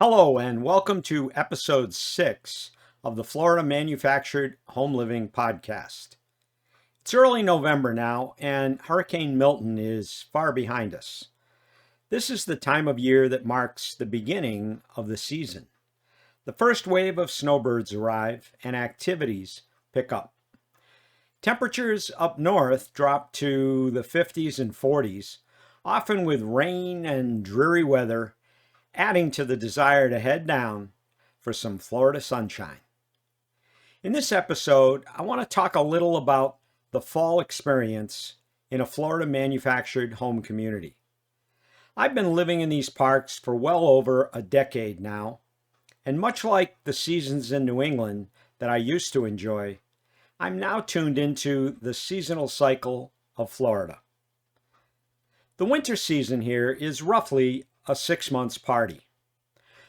Hello, and welcome to episode 6 of the Florida Manufactured Home Living Podcast. It's early November now, and Hurricane Milton is far behind us. This is the time of year that marks the beginning of the season. The first wave of snowbirds arrive, and activities pick up. Temperatures up north drop to the 50s and 40s, often with rain and dreary weather, adding to the desire to head down for some Florida sunshine. In this episode, I want to talk a little about the fall experience in a Florida manufactured home community. I've been living in these parks for well over a decade now, and much like the seasons in New England that I used to enjoy, I'm now tuned into the seasonal cycle of Florida. The winter season here is roughly a 6 months party.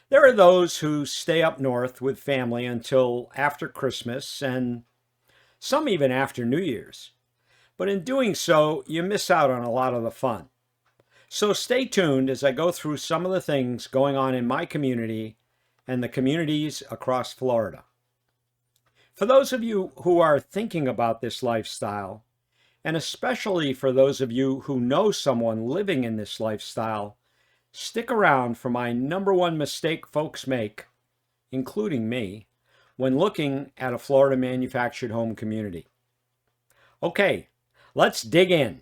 There are those who stay up north with family until after Christmas and some even after New Year's. But in doing so, you miss out on a lot of the fun. So stay tuned as I go through some of the things going on in my community and the communities across Florida. For those of you who are thinking about this lifestyle, and especially for those of you who know someone living in this lifestyle, stick around for my number one mistake folks make, including me, when looking at a Florida manufactured home community. Okay, let's dig in.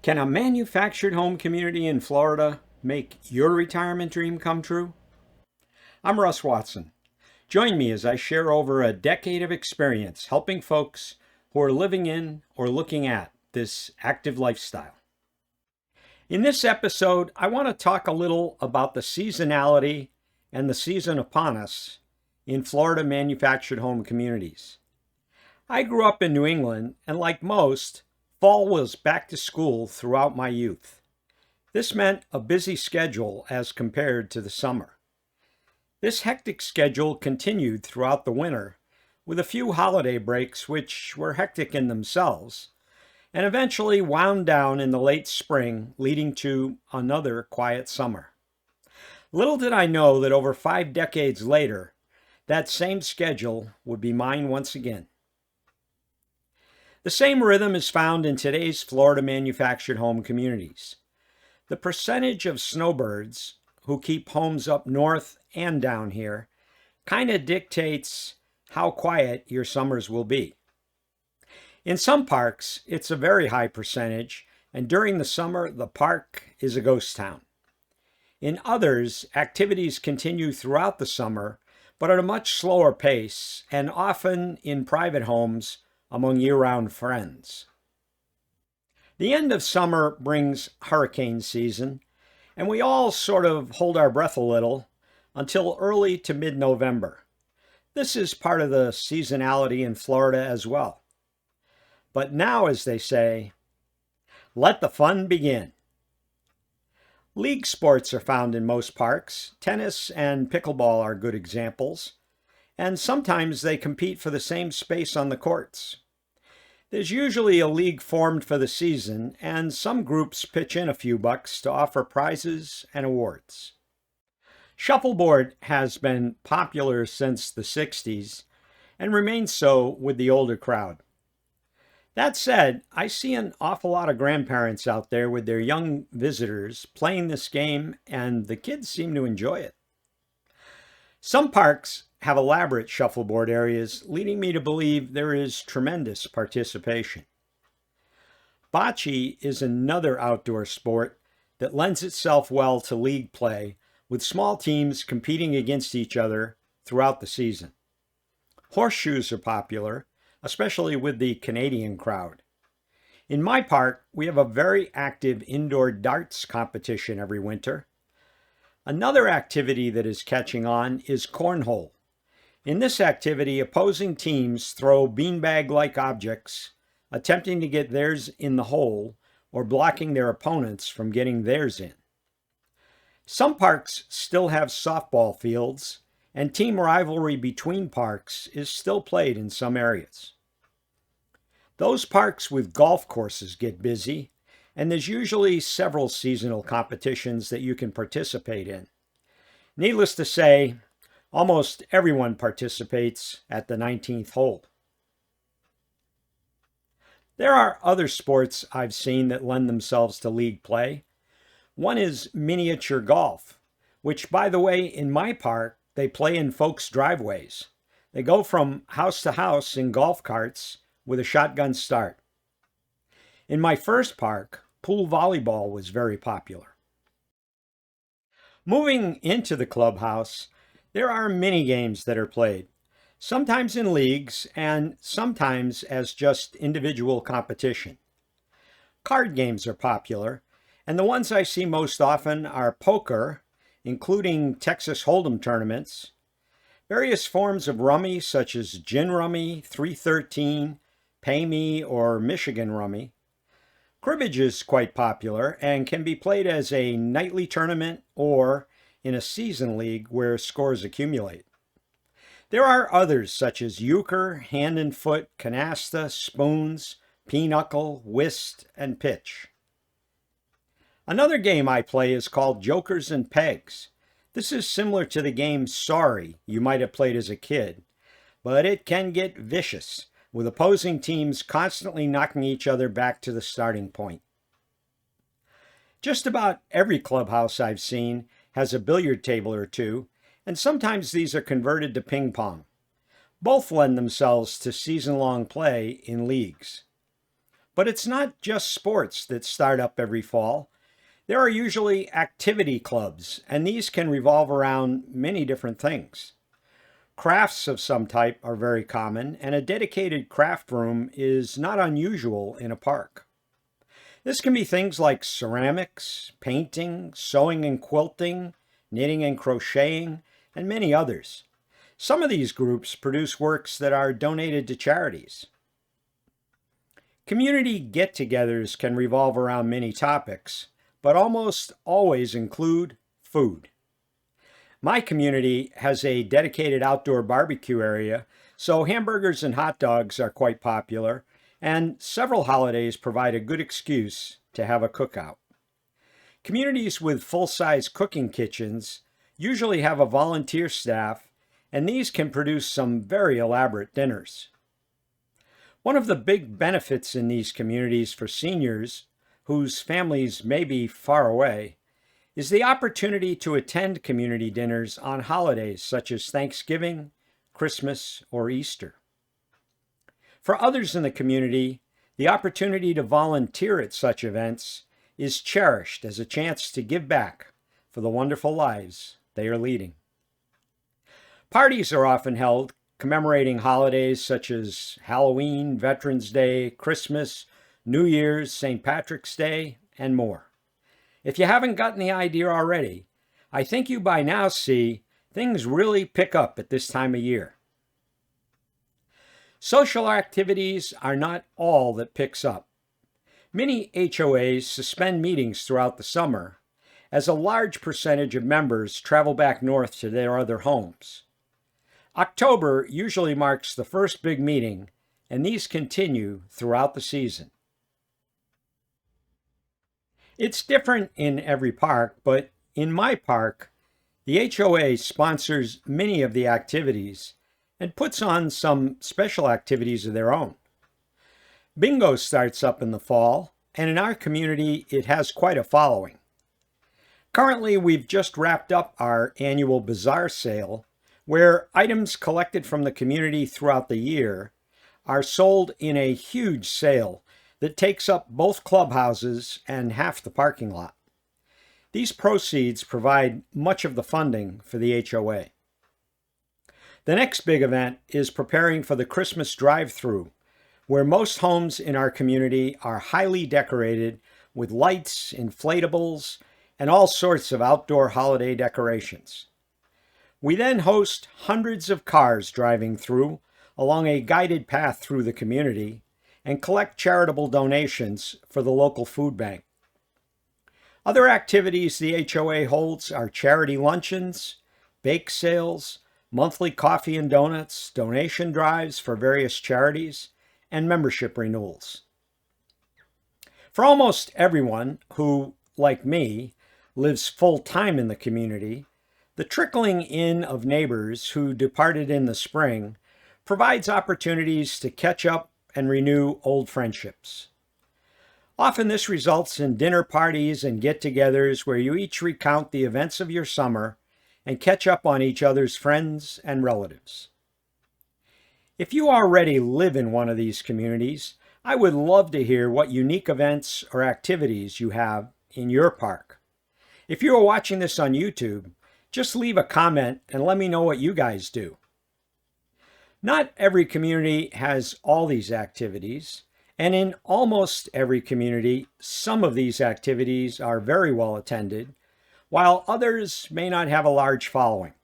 Can a manufactured home community in Florida make your retirement dream come true? I'm Russ Watson. Join me as I share over a decade of experience helping folks who are living in or looking at this active lifestyle. In this episode, I want to talk a little about the seasonality and the season upon us in Florida manufactured home communities. I grew up in New England, and like most, fall was back to school throughout my youth. This meant a busy schedule as compared to the summer. This hectic schedule continued throughout the winter, with a few holiday breaks which were hectic in themselves, and eventually wound down in the late spring, leading to another quiet summer. Little did I know that over 5 decades later, that same schedule would be mine once again. The same rhythm is found in today's Florida manufactured home communities. The percentage of snowbirds who keep homes up north and down here kind of dictates how quiet your summers will be. In some parks, it's a very high percentage, and during the summer, the park is a ghost town. In others, activities continue throughout the summer, but at a much slower pace, and often in private homes among year-round friends. The end of summer brings hurricane season, and we all sort of hold our breath a little until early to mid-November. This is part of the seasonality in Florida as well. But now, as they say, let the fun begin. League sports are found in most parks. Tennis and pickleball are good examples, and sometimes they compete for the same space on the courts. There's usually a league formed for the season, and some groups pitch in a few bucks to offer prizes and awards. Shuffleboard has been popular since the 60s and remains so with the older crowd. That said, I see an awful lot of grandparents out there with their young visitors playing this game, and the kids seem to enjoy it. Some parks have elaborate shuffleboard areas, leading me to believe there is tremendous participation. Bocce is another outdoor sport that lends itself well to league play, with small teams competing against each other throughout the season. Horseshoes are popular, especially with the Canadian crowd. In my park, we have a very active indoor darts competition every winter. Another activity that is catching on is cornhole. In this activity, opposing teams throw beanbag-like objects, attempting to get theirs in the hole or blocking their opponents from getting theirs in. Some parks still have softball fields, and team rivalry between parks is still played in some areas. Those parks with golf courses get busy, and there's usually several seasonal competitions that you can participate in. Needless to say, almost everyone participates at the 19th hole. There are other sports I've seen that lend themselves to league play. One is miniature golf, which, by the way, in my park, they play in folks' driveways. They go from house to house in golf carts with a shotgun start. In my first park, pool volleyball was very popular. Moving into the clubhouse, there are mini games that are played, sometimes in leagues and sometimes as just individual competition. Card games are popular, and the ones I see most often are poker, including Texas Hold'em tournaments, various forms of rummy such as gin rummy, 313, pay me, or Michigan rummy. Cribbage is quite popular and can be played as a nightly tournament or in a season league where scores accumulate. There are others such as euchre, hand and foot, canasta, spoons, pinochle, whist, and pitch. Another game I play is called Jokers and Pegs. This is similar to the game Sorry you might have played as a kid, but it can get vicious, with opposing teams constantly knocking each other back to the starting point. Just about every clubhouse I've seen has a billiard table or two, and sometimes these are converted to ping pong. Both lend themselves to season-long play in leagues. But it's not just sports that start up every fall. There are usually activity clubs, and these can revolve around many different things. Crafts of some type are very common, and a dedicated craft room is not unusual in a park. This can be things like ceramics, painting, sewing and quilting, knitting and crocheting, and many others. Some of these groups produce works that are donated to charities. Community get-togethers can revolve around many topics, but almost always include food. My community has a dedicated outdoor barbecue area, so hamburgers and hot dogs are quite popular, and several holidays provide a good excuse to have a cookout. Communities with full-size cooking kitchens usually have a volunteer staff, and these can produce some very elaborate dinners. One of the big benefits in these communities for seniors whose families may be far away is the opportunity to attend community dinners on holidays such as Thanksgiving, Christmas, or Easter. For others in the community, the opportunity to volunteer at such events is cherished as a chance to give back for the wonderful lives they are leading. Parties are often held commemorating holidays such as Halloween, Veterans Day, Christmas, New Year's, St. Patrick's Day, and more. If you haven't gotten the idea already, I think you by now see things really pick up at this time of year. Social activities are not all that picks up. Many HOAs suspend meetings throughout the summer, as a large percentage of members travel back north to their other homes. October usually marks the first big meeting, and these continue throughout the season. It's different in every park, but in my park, the HOA sponsors many of the activities and puts on some special activities of their own. Bingo starts up in the fall, and in our community, it has quite a following. Currently, we've just wrapped up our annual bazaar sale, where items collected from the community throughout the year are sold in a huge sale that takes up both clubhouses and half the parking lot. These proceeds provide much of the funding for the HOA. The next big event is preparing for the Christmas drive-through, where most homes in our community are highly decorated with lights, inflatables, and all sorts of outdoor holiday decorations. We then host hundreds of cars driving through along a guided path through the community and collect charitable donations for the local food bank. Other activities the HOA holds are charity luncheons, bake sales, monthly coffee and donuts, donation drives for various charities, and membership renewals. For almost everyone who, like me, lives full-time in the community, The trickling in of neighbors who departed in the spring provides opportunities to catch up and renew old friendships. Often this results in dinner parties and get-togethers where you each recount the events of your summer and catch up on each other's friends and relatives. If you already live in one of these communities, I would love to hear what unique events or activities you have in your park. If you are watching this on YouTube, just leave a comment and let me know what you guys do. Not every community has all these activities, and in almost every community, some of these activities are very well attended, while others may not have a large following.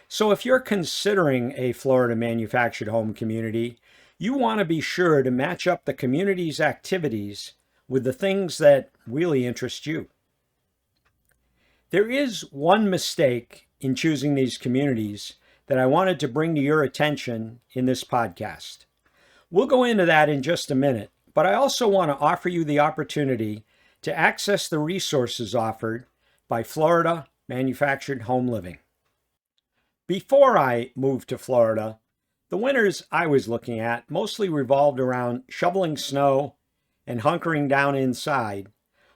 So if you're considering a Florida manufactured home community, you want to be sure to match up the community's activities with the things that really interest you. There is one mistake in choosing these communities that I wanted to bring to your attention in this podcast. We'll go into that in just a minute, but I also want to offer you the opportunity to access the resources offered by Florida Manufactured Home Living. Before I moved to Florida, the winters I was looking at mostly revolved around shoveling snow and hunkering down inside,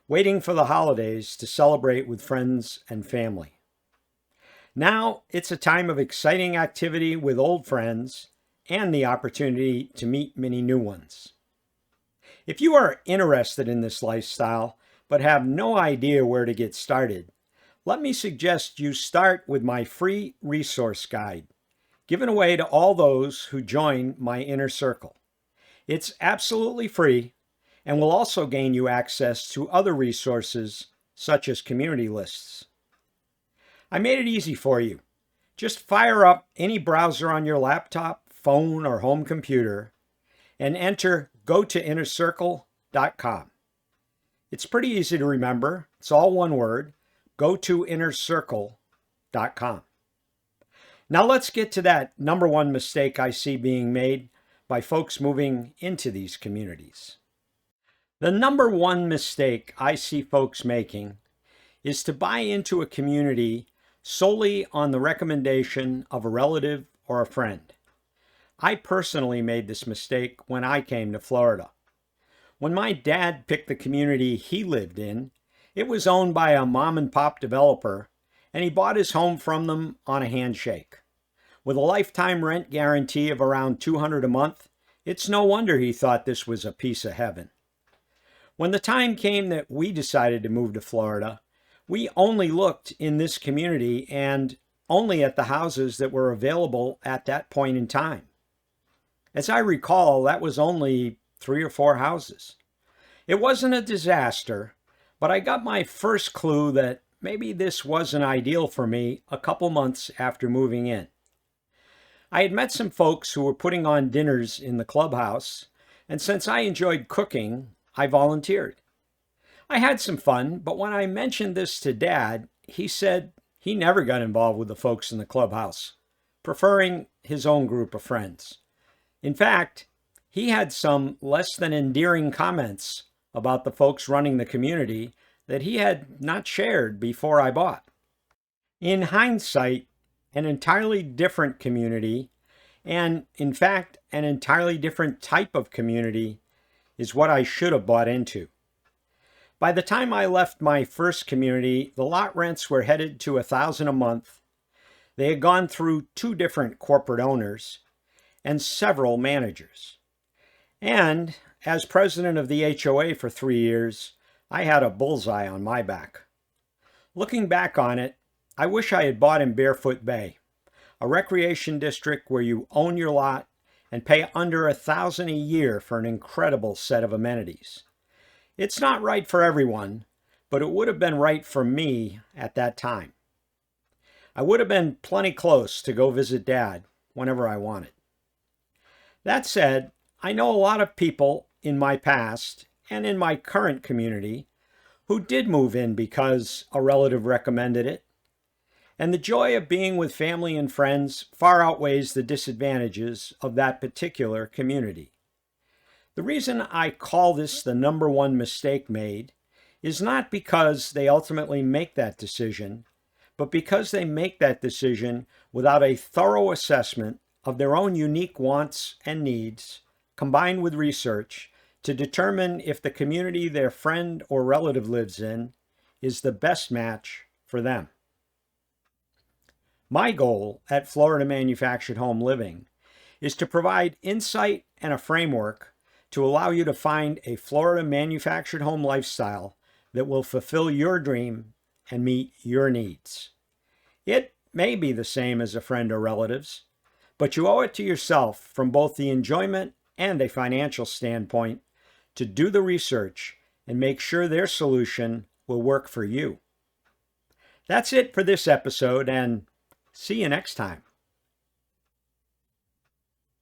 waiting for the holidays to celebrate with friends and family. Now it's a time of exciting activity with old friends and the opportunity to meet many new ones. If you are interested in this lifestyle but have no idea where to get started, let me suggest you start with my free resource guide, given away to all those who join my inner circle. It's absolutely free and will also gain you access to other resources such as community lists. I made it easy for you. Just fire up any browser on your laptop, phone, or home computer and enter gotoinnercircle.com. It's pretty easy to remember. It's all one word, gotoinnercircle.com. Now let's get to that number one mistake I see being made by folks moving into these communities. The number one mistake I see folks making is to buy into a community solely on the recommendation of a relative or a friend. I personally made this mistake when I came to Florida. When my dad picked the community he lived in, it was owned by a mom and pop developer, and he bought his home from them on a handshake. With a lifetime rent guarantee of around $200 a month, it's no wonder he thought this was a piece of heaven. When the time came that we decided to move to Florida, we only looked in this community and only at the houses that were available at that point in time. As I recall, that was only 3 or 4 houses. It wasn't a disaster, but I got my first clue that maybe this wasn't ideal for me a couple months after moving in. I had met some folks who were putting on dinners in the clubhouse, and since I enjoyed cooking, I volunteered. I had some fun, but when I mentioned this to Dad, he said he never got involved with the folks in the clubhouse, preferring his own group of friends. In fact, he had some less than endearing comments about the folks running the community that he had not shared before I bought. In hindsight, an entirely different community, and in fact, an entirely different type of community, is what I should have bought into. By the time I left my first community, the lot rents were headed to $1,000 a month. They had gone through 2 different corporate owners and several managers. And as president of the HOA for 3 years, I had a bullseye on my back. Looking back on it, I wish I had bought in Barefoot Bay, a recreation district where you own your lot and pay under $1,000 a year for an incredible set of amenities. It's not right for everyone, but it would have been right for me at that time. I would have been plenty close to go visit Dad whenever I wanted. That said, I know a lot of people in my past and in my current community who did move in because a relative recommended it, and the joy of being with family and friends far outweighs the disadvantages of that particular community. The reason I call this the number one mistake made is not because they ultimately make that decision, but because they make that decision without a thorough assessment of their own unique wants and needs, combined with research to determine if the community their friend or relative lives in is the best match for them. My goal at Florida Manufactured Home Living is to provide insight and a framework to allow you to find a Florida manufactured home lifestyle that will fulfill your dream and meet your needs. It may be the same as a friend or relative's, but you owe it to yourself from both the enjoyment and a financial standpoint to do the research and make sure their solution will work for you. That's it for this episode, and see you next time.